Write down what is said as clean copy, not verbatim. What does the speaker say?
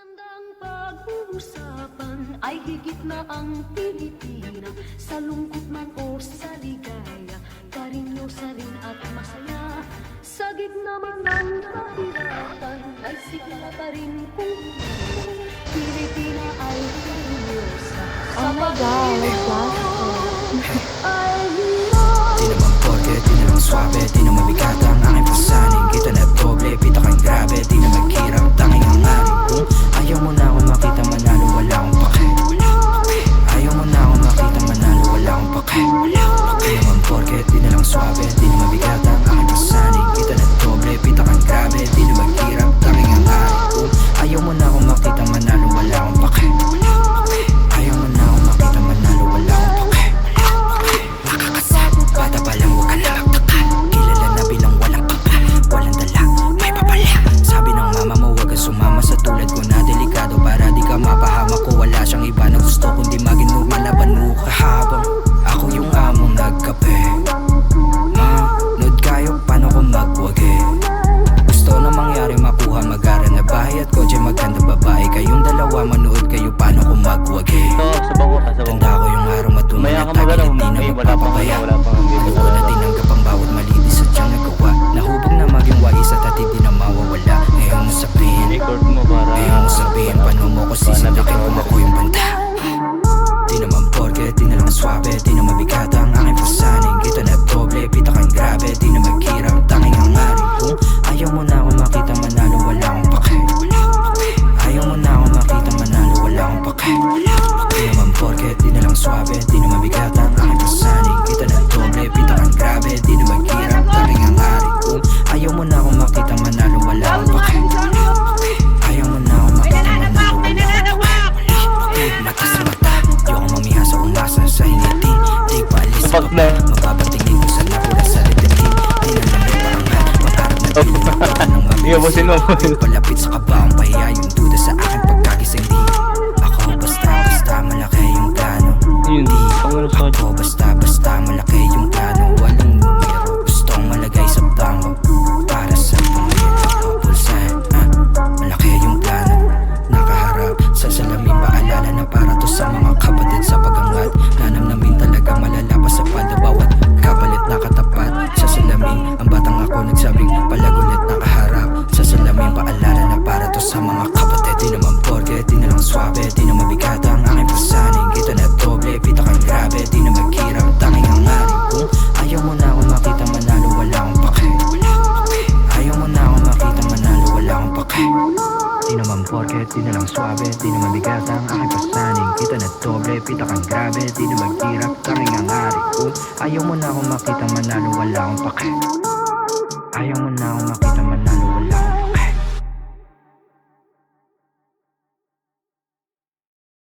Matandang pag-uusapan ay higit na ang tinitina. Sa lungkot man o sa ligaya, karinyosa rin at masaya. Sa gitna man ng kahirapan ay sigla pa rin kung Pilipina ay karinyosa. Oh my God, ay Di naman porke, di naman swabe, di naman bigat ang aking pasaning. Kita na doble, pita kang grabe, di na maghirap, tanging ang aring. Kung ayaw mo na akong makita manalo, wala akong pake. Ayaw mo na akong makita manalo, wala akong pake. Di naman porke, di na lang swabe, di na mabigat ang aking pasaning. Kita na doble, pita kang grabe, di na maghirap, tanging ang aring. Kung ayaw mo na akong makita manalo, wala akong pake. Ayaw mo na akong makita manalo, wala akong pake. Bata pa lang huwag ka na magtakal. Kilala na bilang walang kapal, walang dala, may papala. Sabi ng mama mo huwag ka sumama sa tulad ko na delikado, para di ka mapahamak ko. Wala siyang iba na gusto kundi maging normal. Laban mo kahabang ako yung among nagkape. Manood kayo paano ko magwagi. Gusto na mangyari makuha mag-aral na bahay at kotse maganda babae. Kayong dalawa manood kayo paano ko magwagi. Sa bangko ka, sa bangko. Tanda ko yung araw matunay Maya na ka tagilid, magalaw, di na wala pang magpapabaya. wala pang Ano ko na tinanggap ang bawat mali, di sadyang nagawa. Nahubog na maging wais at hindi na mawawala. Ngayon mo sabihin, record mo para ngayon mo sabihin, paano mo ko sisindakin kung ako yung banda. Di naman porke, di na lang swabe, di na mabigat ang aking pasaning. Kita na doble, pita kang grabe, di na maghirap, tanging ang aring. Kung ayaw mo na akong makita manalo, wala akong pake. Ayaw mo na akong makita manalo, wala akong pake. Di naman porke, di na lang swabe, di na mabigat ang aking pasaning. Kita na doble, pita kang grabe, di na maghirap, tanging ang aring. Kung ayaw mo na akong makita manalo, wala akong pake. Ayaw mo na akong makita manalo, wala akong pake. Mata sa mata, di ako mamihasa umasa sa hindi. Di paalis sa Kapag na- baba, mapapatingin ko sa nakula sa litin. Di na lang may parangal, pangarap na pinapagod ng Iya, bosin mo, bosin mo. palapit sa kabaong pahiya yung duda sa aking pagkagising. Di ako basta malaki yung plano. Yun, Di pangalan sa ako basta malaki yung plano. Walang numero, gustong malagay sa bangko para sa pangayot. Pulsahe, malaki yung plano. Nakaharap sa salamin, paalala na para to sa mga kapatid sa pagangat. Nanamnamin talaga malala pa sa pada, bawat kapalit nakatapat sa salamin. Ang batang ako nagsabing palagulit nakaharap sa salamin, paalala na para to sa mga kapatid. Di naman porke, di na lang swabe, di na mabigat ang aking pasaning. Kita na doble, pita kang grabe, di na maghirap, tanging ang aring. Kung ayaw mo na akong makita manalo, wala akong pake. Ayaw mo na akong makita manalo, wala akong pake. Di naman porke, di na lang swabe, di na mabigat ang aking pasaning. Kita na doble, pita kang grabe, di na maghirap, tanging ang aring. Kung ayaw mo na akong makita manalo, wala akong pake. Ayaw mo na akong makita manalo, wala